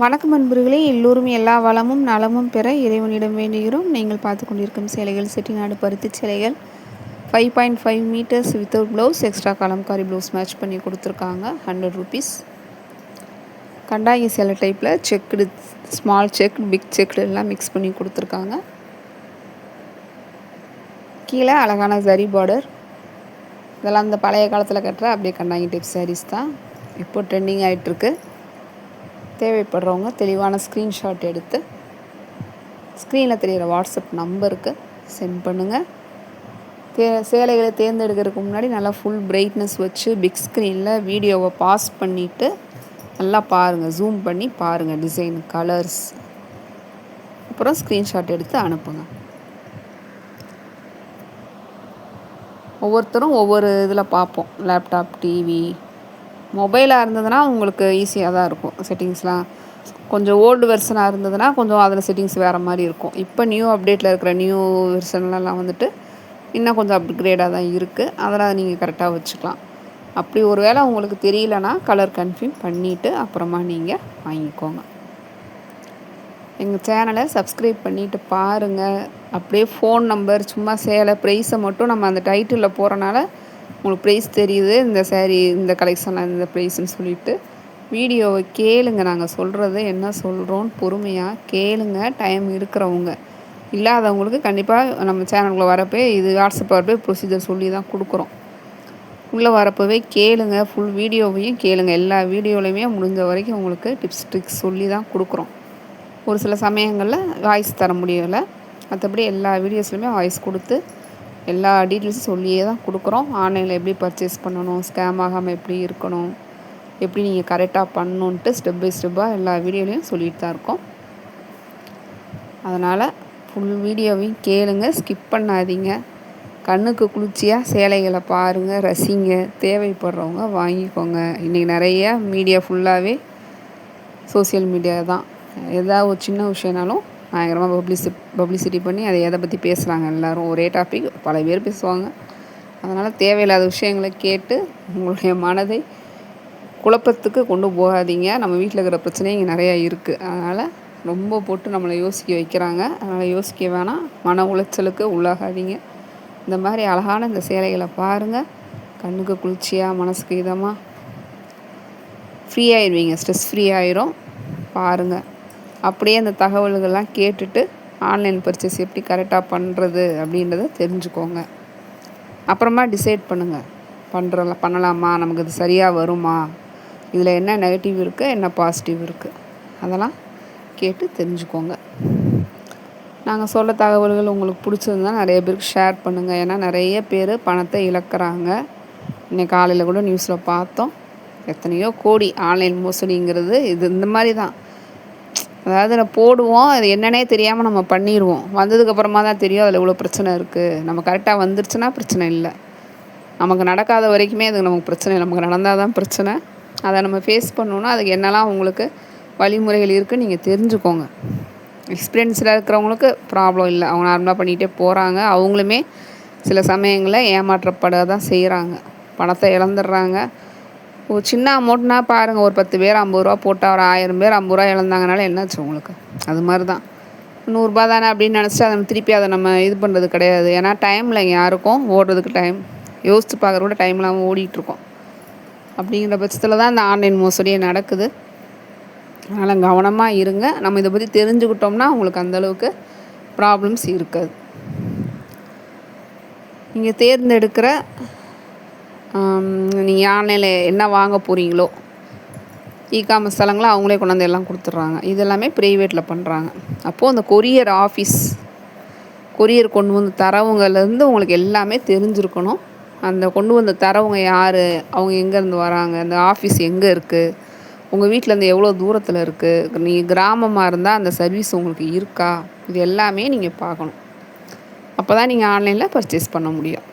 வணக்கம் நண்பர்களே, எல்லோரும் எல்லா வளமும் நலமும் பெற இறைவனிடம் வேண்டுகிறோம். நீங்கள் பார்த்து கொண்டிருக்கும் சேலைகள் செட்டிநாடு பருத்தி சேலைகள் 5.5 meters without blouse, extra Kalamkari blouse match பண்ணி கொடுத்துருக்காங்க. 100 ருபீஸ். கண்டாங்கி சேலை டைப்பில் checked, small check, big checked எல்லாம் மிக்ஸ் பண்ணி கொடுத்துருக்காங்க. கீழே அழகான ஜரி பார்டர். இதெல்லாம் அந்த பழைய காலத்தில் கட்டுற அப்படியே கண்டாங்கி டைப் சாரீஸ் தான் இப்போ ட்ரெண்டிங் ஆகிட்டுருக்கு. தேவைப்படுறவங்க தெளிவான ஸ்க்ரீன்ஷாட் எடுத்து ஸ்க்ரீனில் தெரிகிற வாட்ஸ்அப் நம்பருக்கு சென்ட் பண்ணுங்கள். சேலைகளை தேர்ந்தெடுக்கிறதுக்கு முன்னாடி நல்லா ஃபுல் பிரைட்னஸ் வச்சு பிக் ஸ்க்ரீனில் வீடியோவை பாஸ் பண்ணிவிட்டு நல்லா பாருங்கள், ஜூம் பண்ணி பாருங்கள் டிசைன், கலர்ஸ், அப்புறம் ஸ்க்ரீன்ஷாட் எடுத்து அனுப்புங்க. ஒவ்வொருத்தரும் ஒவ்வொரு இதில் பார்ப்போம். லேப்டாப், டிவி, மொபைலாக இருந்ததுன்னா உங்களுக்கு ஈஸியாக தான் இருக்கும். செட்டிங்ஸ்லாம் கொஞ்சம் ஓல்டு வெர்ஷனாக இருந்ததுன்னா கொஞ்சம் அதில் செட்டிங்ஸ் வேறு மாதிரி இருக்கும். இப்போ நியூ அப்டேட்டில் இருக்கிற நியூ வெர்ஷன்லாம் வந்துட்டு இன்னும் கொஞ்சம் அப்கிரேடாக தான் இருக்குது. அதெல்லாம் நீங்கள் கரெக்டாக வச்சுக்கலாம். அப்படி ஒரு வேளை உங்களுக்கு தெரியலனா கலர் கன்ஃபார்ம் பண்ணிவிட்டு அப்புறமா நீங்கள் வாங்கிக்கோங்க. எங்கள் சேனலை சப்ஸ்கிரைப் பண்ணிவிட்டு பாருங்கள். அப்படியே ஃபோன் நம்பர், சும்மா சேலை ப்ரைஸை மட்டும் நம்ம அந்த டைட்டிலில் போகிறனால உங்களுக்கு ப்ரைஸ் தெரியுது. இந்த சேரீ, இந்த கலெக்ஷனில் இந்த ப்ரைஸ்ன்னு சொல்லிவிட்டு வீடியோவை கேளுங்க. நாங்கள் சொல்கிறது என்ன சொல்கிறோன்னு பொறுமையாக கேளுங்க. டைம் இருக்கிறவங்க, இல்லாதவங்களுக்கு கண்டிப்பாக நம்ம சேனலுக்குள்ளே வரப்போ இது வாட்ஸ்அப் வரப்போ ப்ரொசீஜர் சொல்லி தான் கொடுக்குறோம். உள்ளே வரப்போவே கேளுங்க. ஃபுல் வீடியோவையும் கேளுங்க. எல்லா வீடியோலையுமே முடிஞ்ச வரைக்கும் உங்களுக்கு டிப்ஸ் ட்ரிக்ஸ் சொல்லி தான் கொடுக்குறோம். ஒரு சில சமயங்களில் வாய்ஸ் தர முடியலை. மற்றபடி எல்லா வீடியோஸ்லையுமே வாய்ஸ் கொடுத்து எல்லா டீட்டெயில்ஸும் சொல்லியே தான் கொடுக்குறோம். ஆன்லைனில் எப்படி பர்ச்சேஸ் பண்ணணும், ஸ்கேம் ஆகாமல் எப்படி இருக்கணும், எப்படி நீங்கள் கரெக்டாக பண்ணணுன்ட்டு ஸ்டெப் பை ஸ்டெப்பாக எல்லா வீடியோலையும் சொல்லிட்டு தான் இருக்கோம். அதனால் ஃபுல் வீடியோவையும் கேளுங்க, ஸ்கிப் பண்ணாதீங்க. கண்ணுக்கு குளிர்ச்சியாக சேலைகளை பாருங்கள், ரசிங்க. தேவைப்படுறவங்க வாங்கிக்கோங்க. இன்றைக்கி நிறைய மீடியா ஃபுல்லாகவே சோசியல் மீடியா தான். ஏதாவது ஒரு சின்ன விஷயம்னாலும் பயங்கரமாக பப்ளிசிட்டி பண்ணி அதை எதை பற்றி பேசுகிறாங்க. எல்லோரும் ஒரே டாபிக் பல பேர் பேசுவாங்க. அதனால் தேவையில்லாத விஷயங்களை கேட்டு உங்களுடைய மனதை குழப்பத்துக்கு கொண்டு போகாதீங்க. நம்ம வீட்டில் இருக்கிற பிரச்சனை இங்கே நிறையா இருக்குது. அதனால் ரொம்ப போட்டு நம்மளை யோசிக்க வைக்கிறாங்க. அதனால் யோசிக்க வேணாம், மன உளைச்சலுக்கு உள்ளாகாதீங்க. இந்த மாதிரி அழகான இந்த சேலைகளை பாருங்கள். கண்ணுக்கு குளிர்ச்சியாக, மனசுக்கு இதமாக, ஃப்ரீ ஆயிடுவீங்க. ஸ்ட்ரெஸ் ஃப்ரீ ஆயிரும். பாருங்கள். அப்படியே அந்த தகவல்கள்லாம் கேட்டுட்டு ஆன்லைன் பர்ச்சேஸ் எப்படி கரெக்டாக பண்ணுறது அப்படின்றத தெரிஞ்சுக்கோங்க. அப்புறமா டிசைட் பண்ணுங்கள். பண்ணலாமா, நமக்கு இது சரியாக வருமா, இதில் என்ன நெகட்டிவ் இருக்குது, என்ன பாசிட்டிவ் இருக்குது, அதெல்லாம் கேட்டு தெரிஞ்சுக்கோங்க. நாங்கள் சொல்ல தகவல்கள் உங்களுக்கு பிடிச்சிருந்தால் நிறைய பேருக்கு ஷேர் பண்ணுங்கள். ஏன்னா நிறைய பேர் பணத்தை இழக்கிறாங்க. இன்றைக்கி காலையில் கூட நியூஸில் பார்த்தோம். எத்தனையோ கோடி ஆன்லைன் மோசடிங்கிறது இது இந்த மாதிரி தான். அதாவது நம்ம போடுவோம், அது என்னன்னே தெரியாமல் நம்ம பண்ணிடுவோம். வந்ததுக்கப்புறமா தான் தெரியும் அதில் இவ்வளோ பிரச்சனை இருக்குது. நம்ம கரெக்டாக வந்துருச்சுன்னா பிரச்சனை இல்லை. நமக்கு நடக்காத வரைக்குமே அது நமக்கு பிரச்சனை இல்லை. நமக்கு நடந்தால் தான் பிரச்சனை. அதை நம்ம ஃபேஸ் பண்ணணுன்னா அதுக்கு என்னெல்லாம் உங்களுக்கு வழிமுறைகள் இருக்குதுன்னு நீங்கள் தெரிஞ்சுக்கோங்க. எக்ஸ்பீரியன்ஸில் இருக்கிறவங்களுக்கு ப்ராப்ளம் இல்லை. அவங்க நார்மலாக பண்ணிகிட்டே போகிறாங்க. அவங்களுமே சில சமயங்களில் ஏமாற்றப்பட தான் செய்கிறாங்க. பணத்தை இழந்துடுறாங்க. ஒரு சின்ன அமௌண்ட்னா பாருங்கள், ஒரு 10 பேர் 50 ரூபா போட்டால் ஒரு 1000 பேர் 50 ரூபா இழந்தாங்கனால என்னாச்சு உங்களுக்கு? அது மாதிரி தான். 100 ரூபா தானே அப்படின்னு நினச்சி அதை திருப்பி அதை நம்ம இது பண்ணுறது கிடையாது. ஏன்னா டைமில் யாருக்கும் ஓடுறதுக்கு டைம், யோசித்து பார்க்குற கூட டைம் இல்லாமல் ஓடிட்டுருக்கோம். அப்படிங்கிற பட்சத்தில் தான் இந்த ஆன்லைன் மோசடியே நடக்குது. அதனால் கவனமாக இருங்க. நம்ம இதை பற்றி தெரிஞ்சுக்கிட்டோம்னா உங்களுக்கு அந்தளவுக்கு ப்ராப்ளம்ஸ் இருக்காது. நீங்கள் தேர்ந்தெடுக்கிற நீங்கள் ஆன்லைனில் என்ன வாங்க போகிறீங்களோ, இ-காமர்ஸ் தளங்களை அவங்களே கொண்டாந்து எல்லாம் கொடுத்துட்றாங்க. இதெல்லாமே ப்ரைவேட்டில் பண்ணுறாங்க. அப்போது அந்த கொரியர் கொண்டு வந்து தரவங்கலேருந்து உங்களுக்கு எல்லாமே தெரிஞ்சிருக்கணும். அந்த கொண்டு வந்த தரவங்க யார், அவங்க எங்கேருந்து வராங்க, அந்த ஆஃபீஸ் எங்கே இருக்குது, உங்கள் வீட்டிலேருந்து எவ்வளோ தூரத்தில் இருக்குது, நீங்கள் கிராமமாக இருந்தால் அந்த சர்வீஸ் உங்களுக்கு இருக்கா, இது எல்லாமே நீங்கள் பார்க்கணும். அப்போ தான் நீங்கள் ஆன்லைனில் பர்ச்சேஸ் பண்ண முடியும்.